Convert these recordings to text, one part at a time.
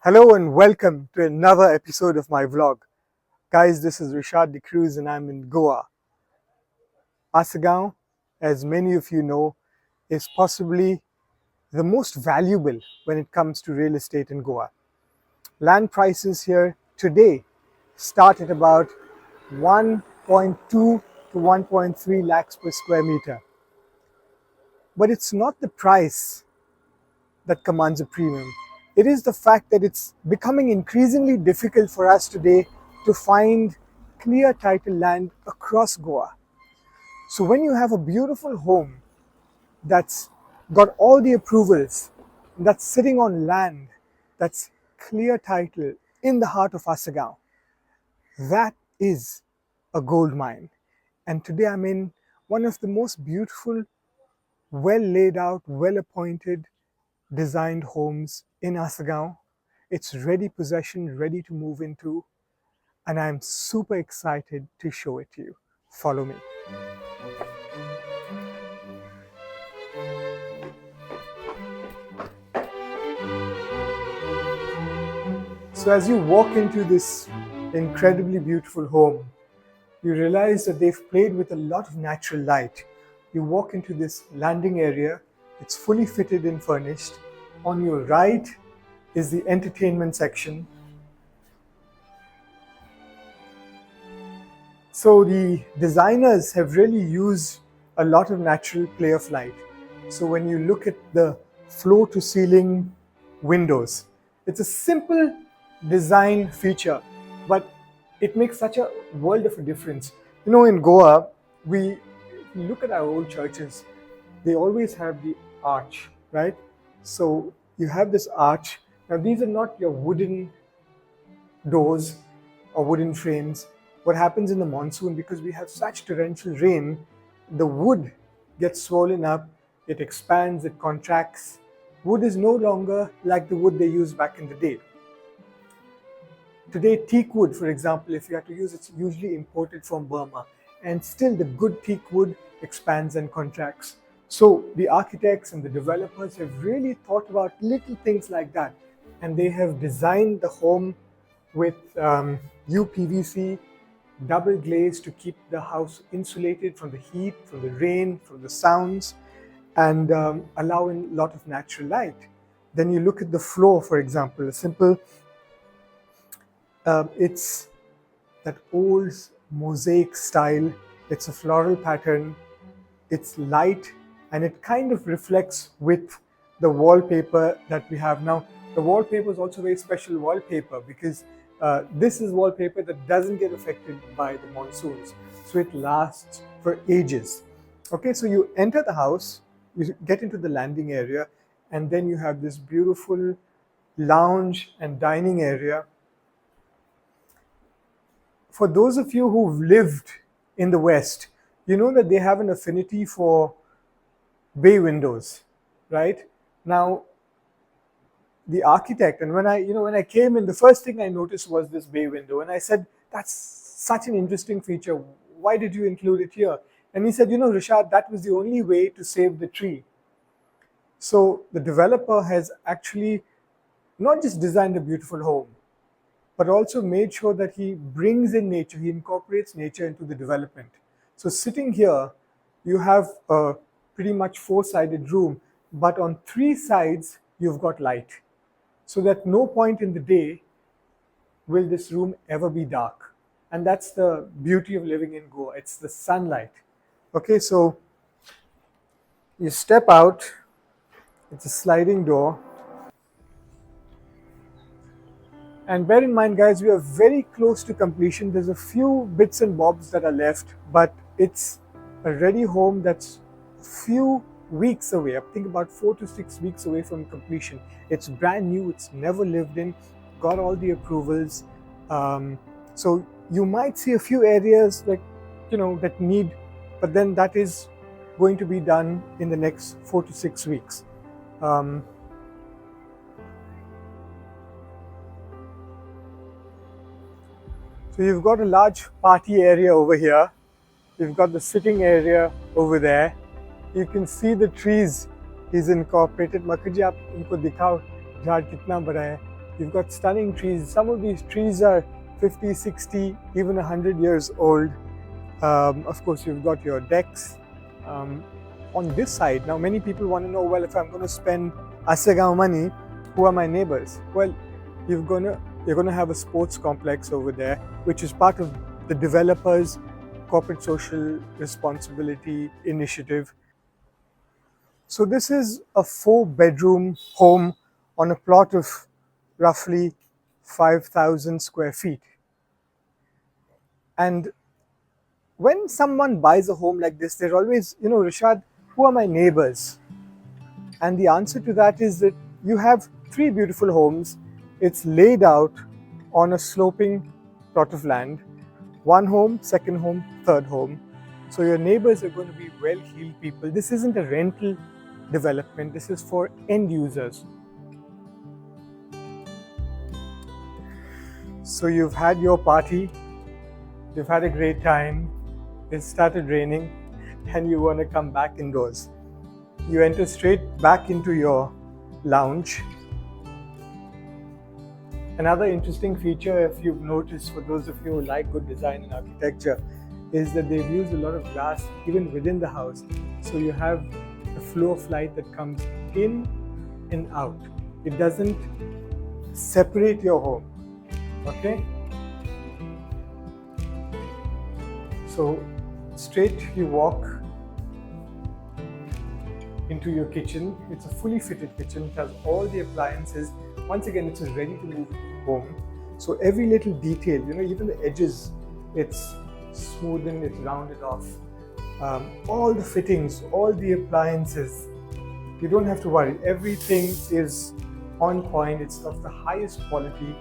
Hello and welcome to another episode of my vlog. Guys, this is Rishad De Cruz and I'm in Goa. Assagao, as many of you know, is possibly the most valuable when it comes to real estate in Goa. Land prices here today start at about 1.2 to 1.3 lakhs per square meter. But it's not the price that commands a premium. It is the fact that it's becoming increasingly difficult for us today to find clear title land across Goa. So when you have a beautiful home that's got all the approvals, that's sitting on land that's clear title in the heart of Assagao, that is a gold mine. And today I'm in one of the most beautiful, well laid out, well appointed, designed homes in Assagao. It's ready possession, ready to move into, and I'm super excited to show it to you. Follow me. So as you walk into this incredibly beautiful home, you realize that they've played with a lot of natural light. You walk into this landing area, it's fully fitted and furnished. On your right is the entertainment section. So the designers have really used a lot of natural play of light. So when you look at the floor to ceiling windows, it's a simple design feature, but it makes such a world of a difference. You know, in Goa, if you look at our old churches, they always have the arch, right? So you have this arch. Now these are not your wooden doors or wooden frames. What happens in the monsoon, because we have such torrential rain, the wood gets swollen up, it expands, it contracts. Wood is no longer like the wood they used back in the day. Today, teak wood, for example, if you have to use, it's usually imported from Burma. And still the good teak wood expands and contracts. So the architects and the developers have really thought about little things like that. And they have designed the home with UPVC, double glaze to keep the house insulated from the heat, from the rain, from the sounds, and allowing a lot of natural light. Then you look at the floor, for example, a simple, it's that old mosaic style, it's a floral pattern, it's light, and it kind of reflects with the wallpaper that we have now. The wallpaper is also very special wallpaper because this is wallpaper that doesn't get affected by the monsoons. So it lasts for ages. Okay, so you enter the house, you get into the landing area, and then you have this beautiful lounge and dining area. For those of you who've lived in the West, you know that they have an affinity for bay windows, right? Now, the architect, and when I came in, the first thing I noticed was this bay window, and I said, that's such an interesting feature. Why did you include it here? And he said, Rishad, that was the only way to save the tree. So the developer has actually not just designed a beautiful home, but also made sure that he brings in nature, he incorporates nature into the development. So sitting here, you have a pretty much four-sided room, but on three sides, you've got light. So that no point in the day will this room ever be dark. And that's the beauty of living in Goa. It's the sunlight. Okay, so you step out, it's a sliding door. And bear in mind, guys, we are very close to completion. There's a few bits and bobs that are left, but it's a ready home that's a few weeks away. I think about 4 to 6 weeks away from completion. It's brand new. It's never lived in. Got all the approvals. So you might see a few areas that need, but then that is going to be done in the next 4 to 6 weeks. So you've got a large party area over here. You've got the sitting area over there. You can see the trees he's incorporated. Makaji, aap inko dikhao, jhaad kitna bada hai. You've got stunning trees. Some of these trees are 50, 60, even 100 years old. Of course, you've got your decks. On this side, now many people want to know, well, if I'm going to spend Assagao money, who are my neighbors? Well, you're going to have a sports complex over there, which is part of the developer's corporate social responsibility initiative. So this is a 4-bedroom home on a plot of roughly 5,000 square feet. And when someone buys a home like this, they're always, Rishad, who are my neighbors? And the answer to that is that you have 3 beautiful homes. It's laid out on a sloping plot of land. 1 home, 2nd home, 3rd home. So your neighbors are going to be well-heeled people. This isn't a rental development. This is for end users. So you've had your party, you've had a great time, it started raining, and you want to come back indoors. You enter straight back into your lounge. Another interesting feature, if you've noticed, for those of you who like good design and architecture, is that they've used a lot of glass even within the house. So you have a flow of light that comes in and out. It doesn't separate your home. Okay? So straight you walk into your kitchen. It's a fully fitted kitchen. It has all the appliances. Once again, it's a ready to move home. So every little detail, even the edges, it's smoothened, it's rounded off. All the fittings, all the appliances, you don't have to worry. Everything is on point. It's of the highest quality.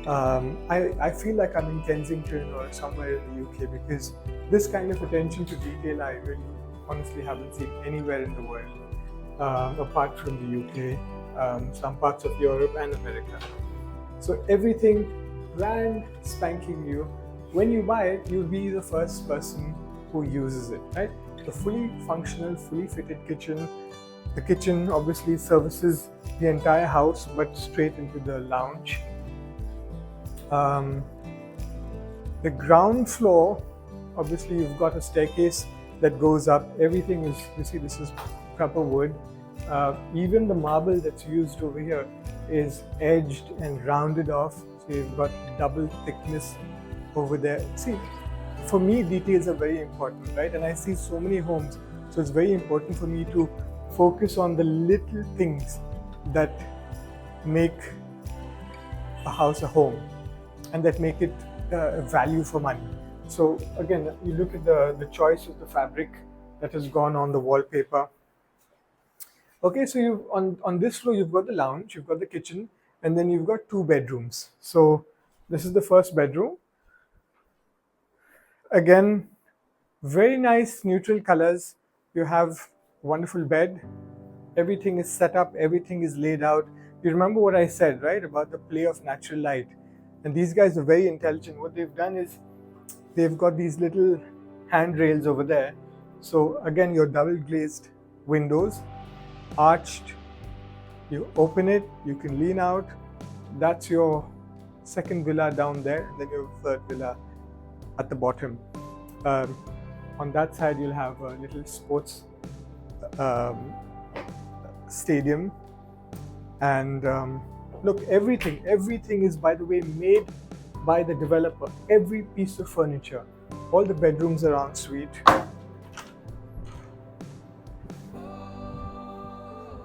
I feel like I'm in Kensington or somewhere in the UK, because this kind of attention to detail I really honestly haven't seen anywhere in the world, apart from the UK, some parts of Europe and America. So everything brand spanking new. When you buy it, you'll be the first person who uses it, right? The fully functional, fully fitted kitchen. The kitchen obviously services the entire house, but straight into the lounge. The ground floor, obviously you've got a staircase that goes up. Everything is, you see, this is proper wood. Even the marble that's used over here is edged and rounded off. So you've got double thickness over there. See, for me, details are very important, right? And I see so many homes. So it's very important for me to focus on the little things that make a house a home and that make it a value for money. So again, you look at the choice of the fabric that has gone on the wallpaper. Okay, so you on this floor, you've got the lounge, you've got the kitchen, and then you've got 2 bedrooms. So this is the first bedroom. Again, very nice neutral colors. You have a wonderful bed. Everything is set up, everything is laid out. You remember what I said, right, about the play of natural light. And these guys are very intelligent. What they've done is they've got these little handrails over there. So again, your double glazed windows, arched. You open it, you can lean out. That's your second villa down there, and then your third villa at the bottom. On that side, you'll have a little sports stadium. And look, everything is, by the way, made by the developer. Every piece of furniture, all the bedrooms are en suite.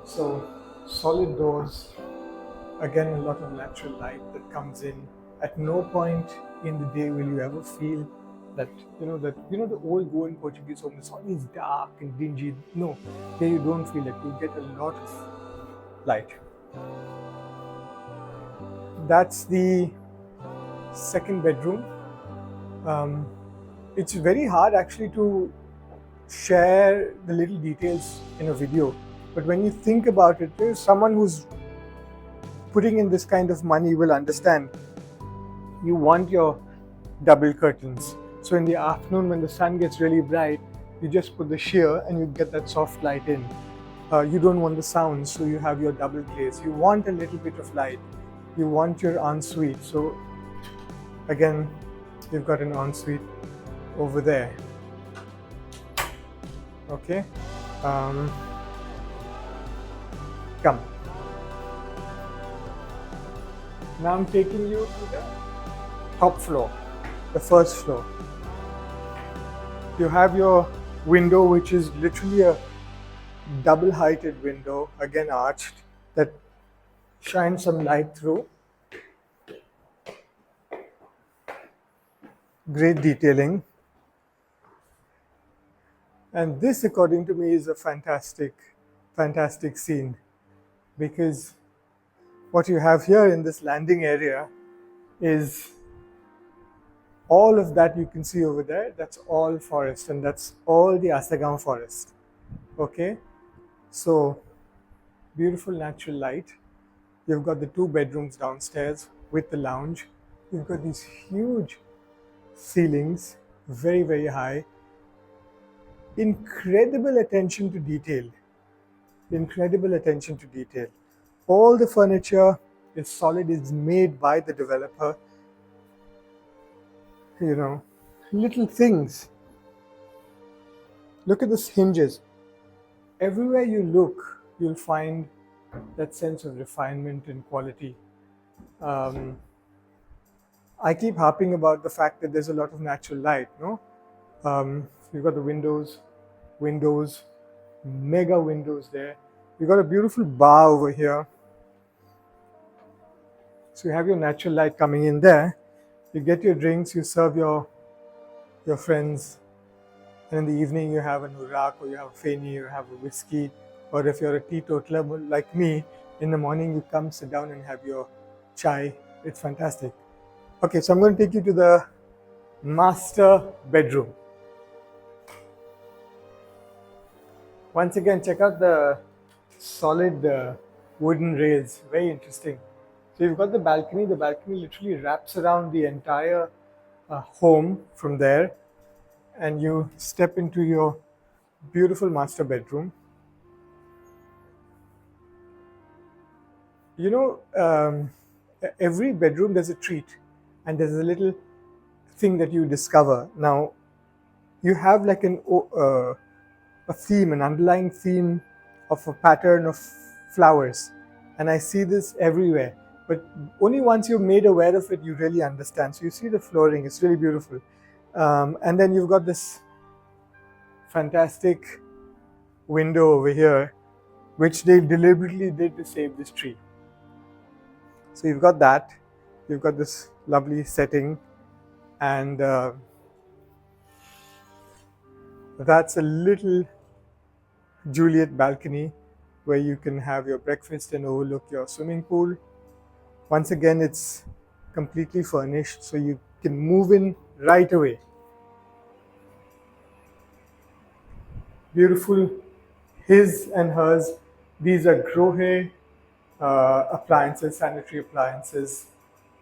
So solid doors, again a lot of natural light that comes in. At no point in the day will you ever feel that the old Goan Portuguese home is always dark and dingy. No, here you don't feel it. You get a lot of light. That's the second bedroom. It's very hard actually to share the little details in a video, but when you think about it, someone who's putting in this kind of money will understand. You want your double curtains. So in the afternoon when the sun gets really bright, you just put the sheer and you get that soft light in. You don't want the sound, so you have your double glaze. You want a little bit of light. you want your ensuite. So again, you've got an ensuite over there. Okay, um, come. Now I'm taking you to the top floor, the first floor. You have your window, which is literally a double-heighted window, again arched, that shines some light through. Great detailing. And this, according to me, is a fantastic, fantastic scene, because what you have here in this landing area is all of that you can see over there. That's all forest, and that's all the Assagao forest. Okay, so beautiful natural light. You've got the 2 bedrooms downstairs with the lounge. You've got these huge ceilings, very, very high. Incredible attention to detail. Incredible attention to detail. All the furniture is solid, is made by the developer. You know, little things. Look at these hinges. Everywhere you look, you'll find that sense of refinement and quality. I keep harping about the fact that there's a lot of natural light, no? You've got the windows, mega windows there. You've got a beautiful bar over here. So you have your natural light coming in there. You get your drinks, you serve your friends, and in the evening you have an urak, or you have a feni, you have a whiskey, or if you're a teetotaler like me, in the morning you come sit down and have your chai. It's fantastic. Okay, so I'm going to take you to the master bedroom. Once again, check out the solid wooden rails, very interesting. So you've got the balcony literally wraps around the entire home from there, and you step into your beautiful master bedroom. You know, every bedroom there's a treat, and there's a little thing that you discover. Now, you have like a theme, an underlying theme of a pattern of flowers, and I see this everywhere. But only once you're made aware of it, you really understand. So you see the flooring, it's really beautiful. And then you've got this fantastic window over here, which they deliberately did to save this tree. So you've got that, you've got this lovely setting, and that's a little Juliet balcony where you can have your breakfast and overlook your swimming pool. Once again, it's completely furnished, so you can move in right away. Beautiful his and hers. These are Grohe appliances, sanitary appliances.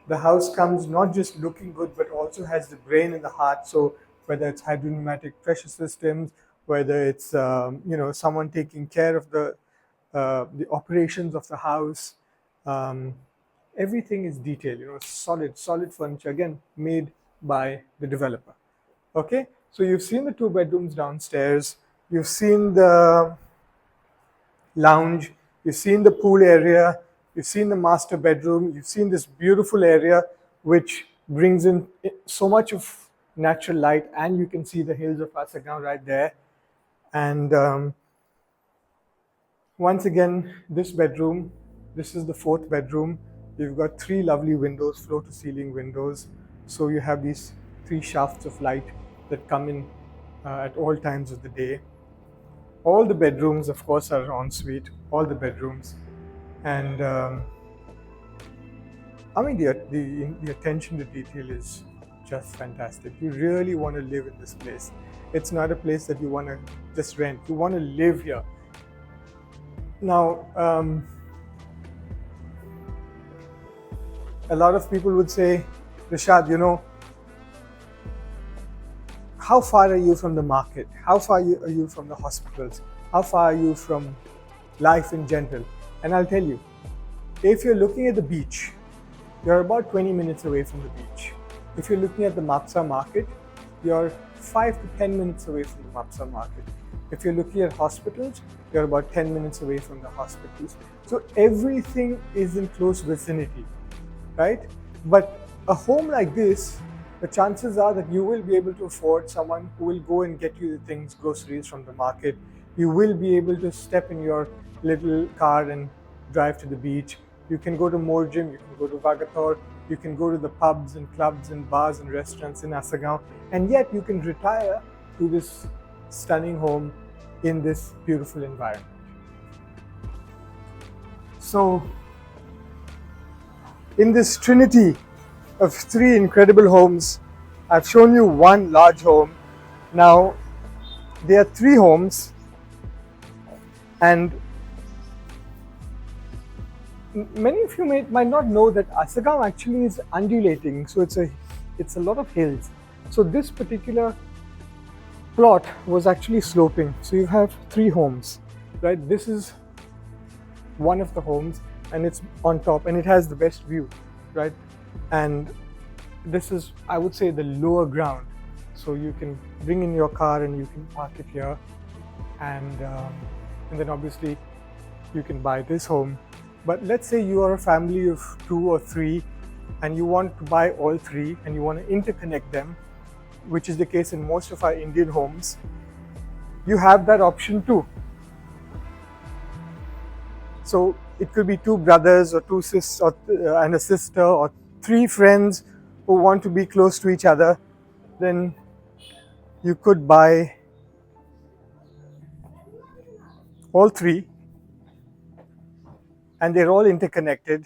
The house comes not just looking good, but also has the brain and the heart. So whether it's hydropneumatic pressure systems, whether it's someone taking care of the operations of the house, everything is detailed. You know, solid furniture, again made by the developer. Okay, so you've seen the 2 bedrooms downstairs. You've seen the lounge. You've seen the pool area. You've seen the master bedroom. You've seen this beautiful area which brings in so much of natural light, and you can see the hills of Assagao right there. And once again, this bedroom, this is the 4th bedroom. You've got 3 lovely windows, floor to ceiling windows. So you have these 3 shafts of light that come in at all times of the day. All the bedrooms, of course, are en suite, all the bedrooms. And I mean, the attention to detail is just fantastic. You really want to live in this place. It's not a place that you want to just rent. You want to live here. Now, a lot of people would say, Rishad, you know, how far are you from the market? How far are you from the hospitals? How far are you from life in general? And I'll tell you, if you're looking at the beach, you're about 20 minutes away from the beach. If you're looking at the Mapsa market, you're 5 to 10 minutes away from the Mapsa market. If you're looking at hospitals, you're about 10 minutes away from the hospitals. So everything is in close vicinity, right? But a home like this, the chances are that you will be able to afford someone who will go and get you the things, groceries from the market. You will be able to step in your little car and drive to the beach. You can go to Morjim, you can go to Vagator, you can go to the pubs and clubs and bars and restaurants in Assagao, and yet you can retire to this stunning home in this beautiful environment. So, in this trinity of 3 incredible homes, I've shown you one large home. Now, there are 3 homes, and many of you might not know that Assagao actually is undulating, so it's a lot of hills. So this particular plot was actually sloping. So you have 3 homes, right? This is one of the homes, and it's on top, and it has the best view, right? And this is, I would say, the lower ground. So you can bring in your car and you can park it here, and then obviously you can buy this home. But let's say you are a family of 2 or 3 and you want to buy all 3 and you want to interconnect them, which is the case in most of our Indian homes. You have that option too. So it could be 2 brothers or 2 sisters and a sister, or 3 friends who want to be close to each other. Then you could buy all 3 and they're all interconnected.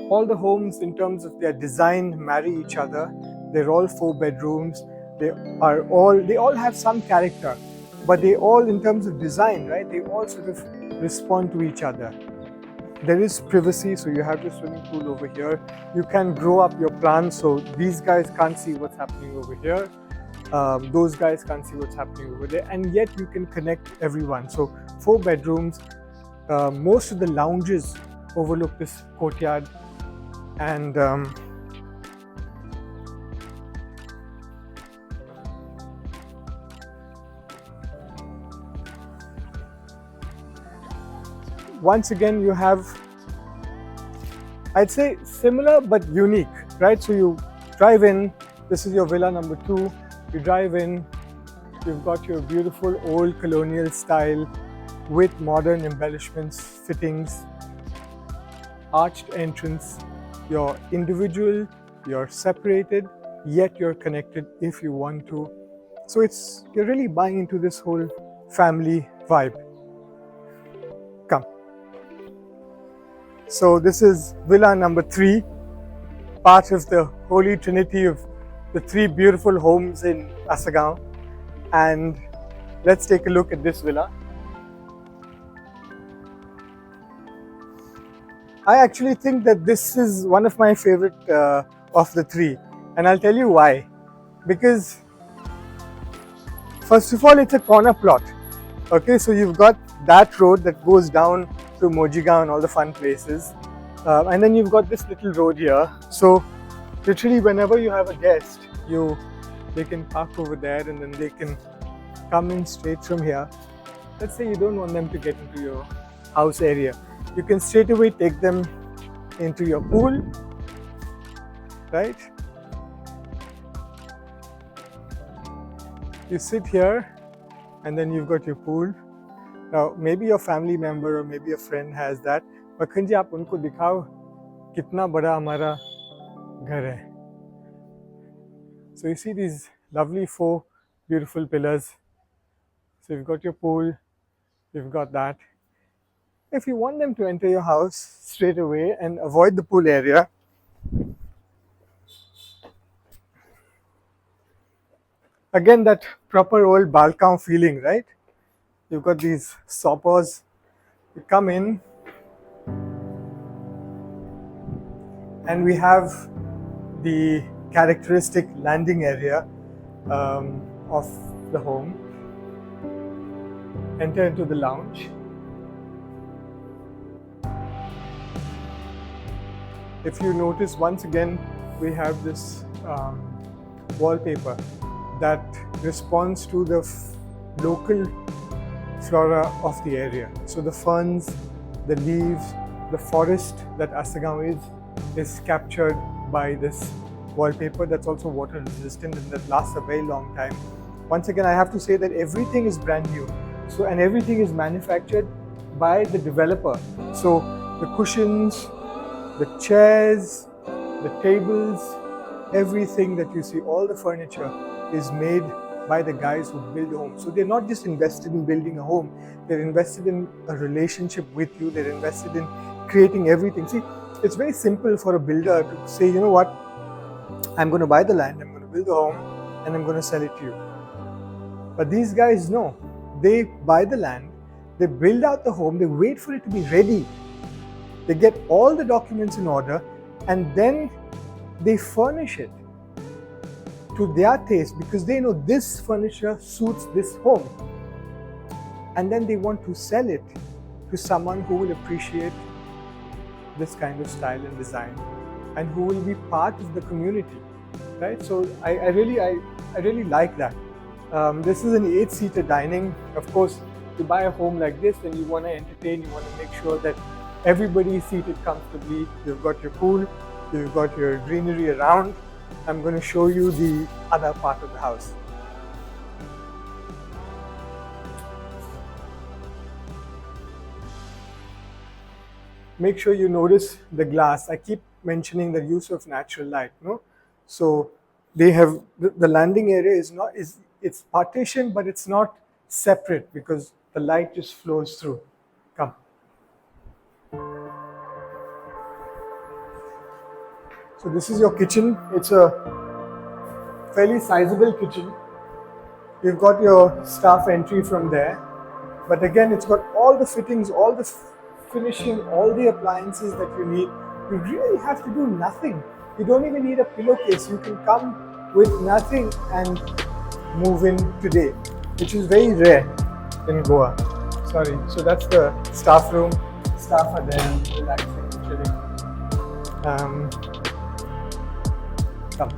All the homes in terms of their design marry each other. They're all 4 bedrooms. They all have some character, but they all, in terms of design, right, they all sort of respond to each other. There is privacy, so you have your swimming pool over here. You can grow up your plants, so these guys can't see what's happening over here. Those guys can't see what's happening over there, and yet you can connect everyone. So 4 bedrooms. Most of the lounges overlook this courtyard, and once again you have, I'd say, similar but unique, right? So you drive in, this is your villa number 2, you drive in, you've got your beautiful old colonial style with modern embellishments, fittings, arched entrance. You're individual, you're separated, yet you're connected if you want to. So you're really buying into this whole family vibe. Come. So this is villa number 3, part of the holy trinity of the 3 beautiful homes in Assagao. And let's take a look at this villa. I actually think that this is one of my favorite of the 3, and I'll tell you why. Because first of all, it's a corner plot. Okay, so you've got that road that goes down to Mojigaon and all the fun places, and then you've got this little road here. So literally, whenever you have a guest, they can park over there, and then they can come in straight from here. Let's say you don't want them to get into your house area. You can straight away take them into your pool, right? You sit here and then you've got your pool. Now, maybe your family member or maybe a friend has that, but kanji aap unko dikhao kitna bada hamara ghar hai. So you see these lovely 4 beautiful pillars. So you've got your pool, you've got that. If you want them to enter your house straight away and avoid the pool area, again that proper old balcony feeling, right? You've got these soppers. You come in and we have the characteristic landing area of the home. Enter into the lounge. If you notice, once again, we have this wallpaper that responds to the local flora of the area. So the ferns, the leaves, the forest that Assagao is captured by this wallpaper that's also water resistant and that lasts a very long time. Once again, I have to say that everything is brand new. So, and everything is manufactured by the developer. So the cushions, the chairs, the tables, everything that you see, all the furniture is made by the guys who build a home. So they're not just invested in building a home, they're invested in a relationship with you, they're invested in creating everything. See, it's very simple for a builder to say, you know what, I'm going to buy the land, I'm going to build a home, and I'm going to sell it to you. But these guys know, they buy the land, they build out the home, they wait for it to be ready. They get all the documents in order, and then they furnish it to their taste because they know this furniture suits this home. And then they want to sell it to someone who will appreciate this kind of style and design and who will be part of the community, right? So I really like that. This is an 8-seater dining. Of course, to buy a home like this, then you want to entertain, you want to make sure that everybody is seated comfortably. You've got your pool, you've got your greenery around. I'm going to show you the other part of the house. Make sure you notice the glass. I keep mentioning the use of natural light, no? So they have the landing area it's partitioned, but it's not separate because the light just flows through. Come. So this is your kitchen. It's a fairly sizable kitchen. You've got your staff entry from there, but again, it's got all the fittings, all the finishing, all the appliances that you need. You really have to do nothing. You don't even need a pillowcase. You can come with nothing and move in today, which is very rare in Goa. Sorry. So that's the staff room. Staff are there, relaxing, chilling. Come.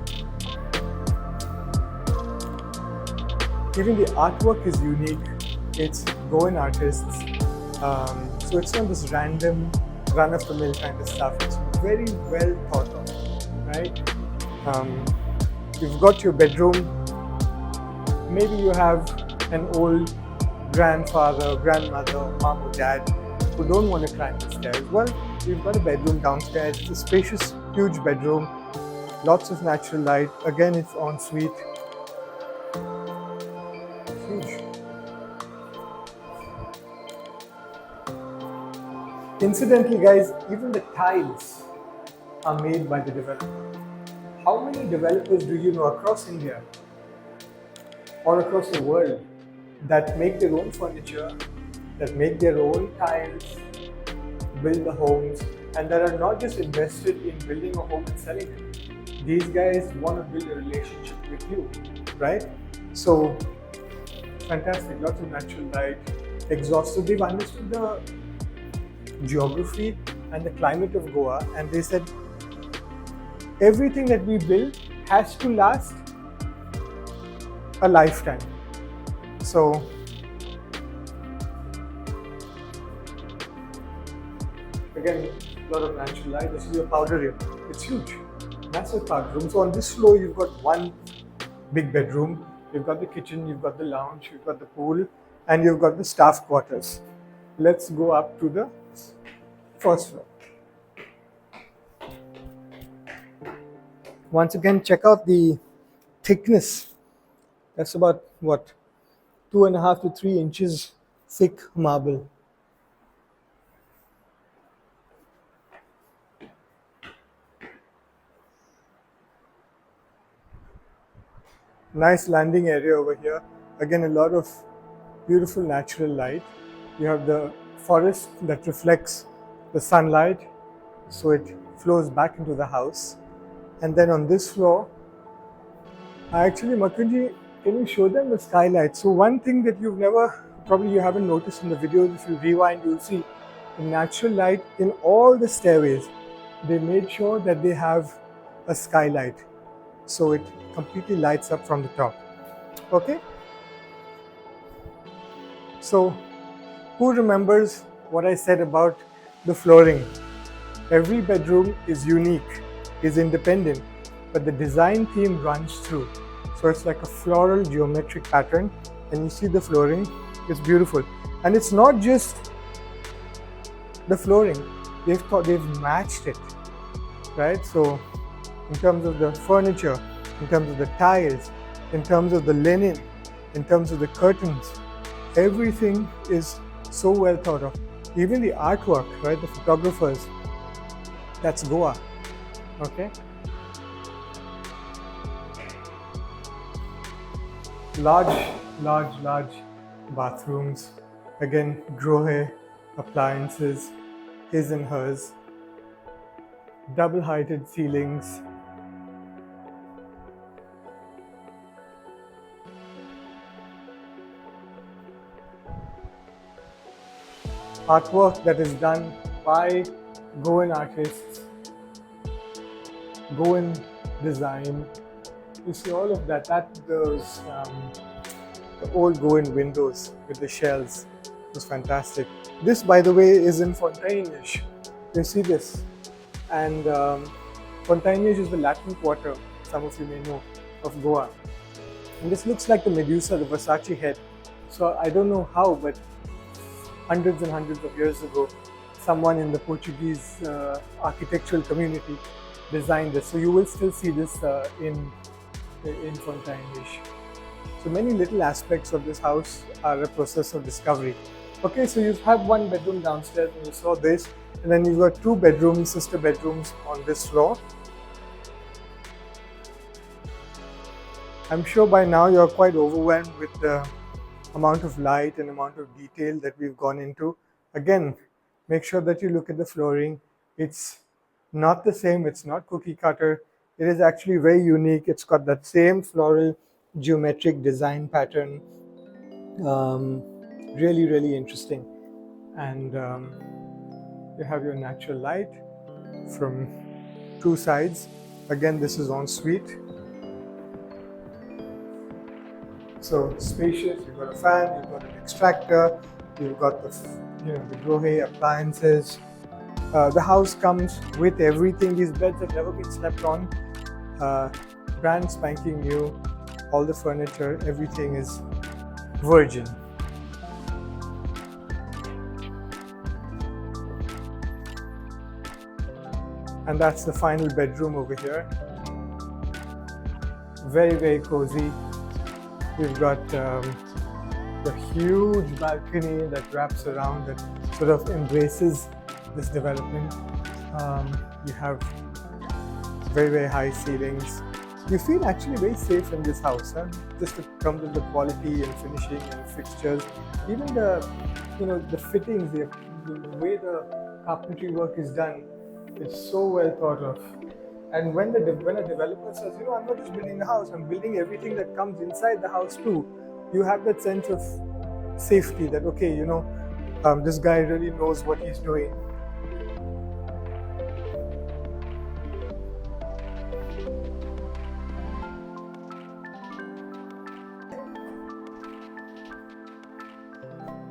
Even the artwork is unique. It's Goan artists. So it's not this random run-of-the-mill kind of stuff. It's very well thought of, right? You've got your bedroom. Maybe you have an old grandfather, grandmother, mom or dad who don't want to climb the stairs. Well, you've got a bedroom downstairs. It's a spacious, huge bedroom. Lots of natural light. Again, it's ensuite. Huge. Incidentally, guys, even the tiles are made by the developer. How many developers do you know across India or across the world that make their own furniture, that make their own tiles, build the homes, and that are not just invested in building a home and selling it? These guys want to build a relationship with you, right? So, fantastic, lots of natural light, exhaust. So they've understood the geography and the climate of Goa, and they said everything that we build has to last a lifetime. So again, a lot of natural light. This is your powder room. It's huge, massive powder room. So on this floor, you've got one big bedroom. You've got the kitchen, you've got the lounge, you've got the pool, and you've got the staff quarters. Let's go up to the first floor. Once again, check out the thickness. That's about what, 2.5 to 3 inches thick marble. Nice landing area over here. Again, a lot of beautiful natural light. You have the forest that reflects the sunlight, so it flows back into the house. And then on this floor, actually, Makunji, can you show them the skylight? So one thing that you've never, probably you haven't noticed in the videos, if you rewind, you'll see the natural light in all the stairways. They made sure that they have a skylight, so it completely lights up from the top. Okay? So who remembers what I said about the flooring? Every bedroom is unique, is independent, but the design theme runs through. So it's like a floral geometric pattern, and you see the flooring, it's beautiful. And it's not just the flooring, they've matched it, right? So in terms of the furniture, in terms of the tiles, in terms of the linen, in terms of the curtains, everything is so well thought of. Even the artwork, right? The photographers, that's Goa. Okay. Large bathrooms. Again, grohe appliances, his and hers. Double-heighted ceilings. Artwork that is done by Goan artists, Goan design. You see all of that. Those the old Goan windows with the shells was fantastic. This, by the way, is in Fontainebleau. You see this, and Fontainebleau is the Latin Quarter. Some of you may know of Goa. And this looks like the Medusa, the Versace head. So I don't know how, but hundreds and hundreds of years ago, someone in the Portuguese architectural community designed this. So you will still see this in Fontainebleau. So many little aspects of this house are a process of discovery. Okay, so you have one bedroom downstairs, and you saw this, and then you've got two bedrooms, sister bedrooms on this floor. I'm sure by now you're quite overwhelmed with the amount of light and amount of detail that we've gone into. Again, make sure that you look at the flooring. It's not the same, it's not cookie cutter. It is actually very unique. It's got that same floral geometric design pattern. Really interesting. And you have your natural light from two sides. Again, this is en suite. So spacious, you've got a fan, you've got an extractor, you've got the grohe appliances. The house comes with everything. These beds have never been slept on. Brand spanking new. All the furniture, everything is virgin. And that's the final bedroom over here. Very cozy. We've got the huge balcony that wraps around, that sort of embraces this development. You have very high ceilings. You feel actually very safe in this house, huh? Just in terms of the quality and finishing and fixtures. Even the fittings, the way the carpentry work is done, is so well thought of. And when a developer says, I'm not just building the house, I'm building everything that comes inside the house too, you have that sense of safety that, okay, this guy really knows what he's doing.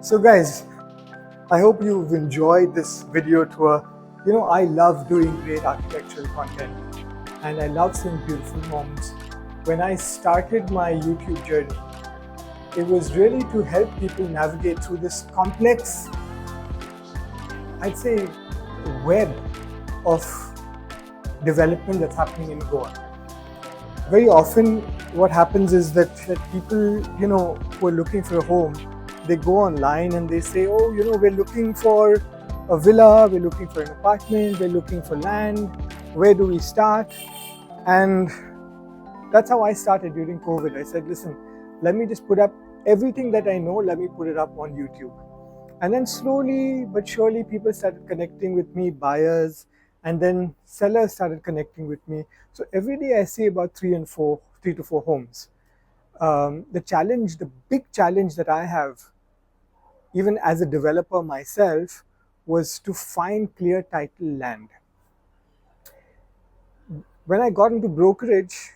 So guys, I hope you've enjoyed this video tour. I love doing great architectural content, and I love seeing beautiful homes. When I started my YouTube journey, it was really to help people navigate through this complex, I'd say, web of development that's happening in Goa. Very often what happens is that people, who are looking for a home, they go online and they say, we're looking for a villa, we're looking for an apartment, we're looking for land, where do we start? And that's how I started during COVID. I said, listen, let me just put up everything that I know, let me put it up on YouTube. And then slowly but surely people started connecting with me, buyers, And then sellers started connecting with me. So every day I see about 3 to 4 homes. The big challenge that I have, even as a developer myself, was to find clear title land. When I got into brokerage,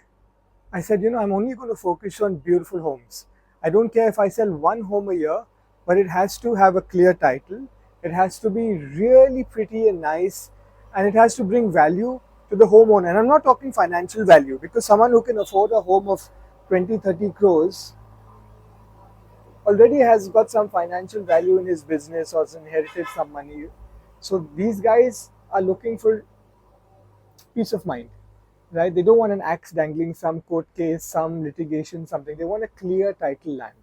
I said, I'm only going to focus on beautiful homes. I don't care if I sell one home a year, but it has to have a clear title. It has to be really pretty and nice, and it has to bring value to the homeowner. And I'm not talking financial value, because someone who can afford a home of 20, 30 crores already has got some financial value in his business or has inherited some money. So these guys are looking for peace of mind, right? They don't want an axe dangling, some court case, some litigation, something. They want a clear title land.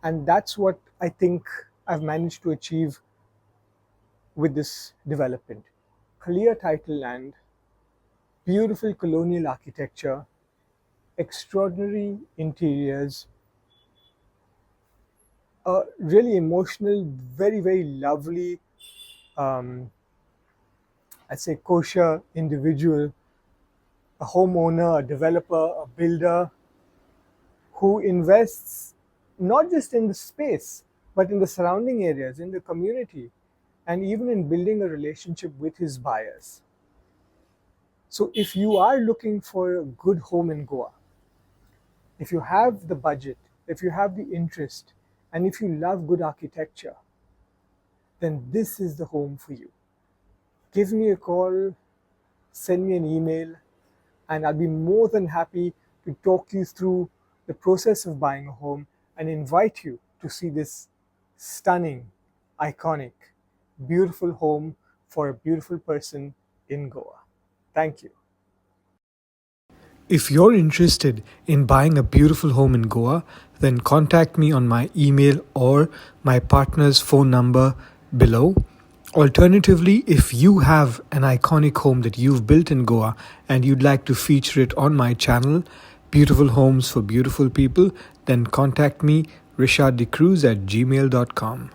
And that's what I think I've managed to achieve with this development. Clear title land, beautiful colonial architecture, extraordinary interiors, a really emotional, very, very lovely, I'd say kosher individual, a homeowner, a developer, a builder who invests not just in the space, but in the surrounding areas, in the community, and even in building a relationship with his buyers. So if you are looking for a good home in Goa, if you have the budget, if you have the interest, and if you love good architecture, then this is the home for you. Give me a call, send me an email, and I'll be more than happy to talk you through the process of buying a home and invite you to see this stunning, iconic, beautiful home for a beautiful person in Goa. Thank you. If you're interested in buying a beautiful home in Goa, then contact me on my email or my partner's phone number below. Alternatively, if you have an iconic home that you've built in Goa and you'd like to feature it on my channel, Beautiful Homes for Beautiful People, then contact me, rishaddecruz@gmail.com.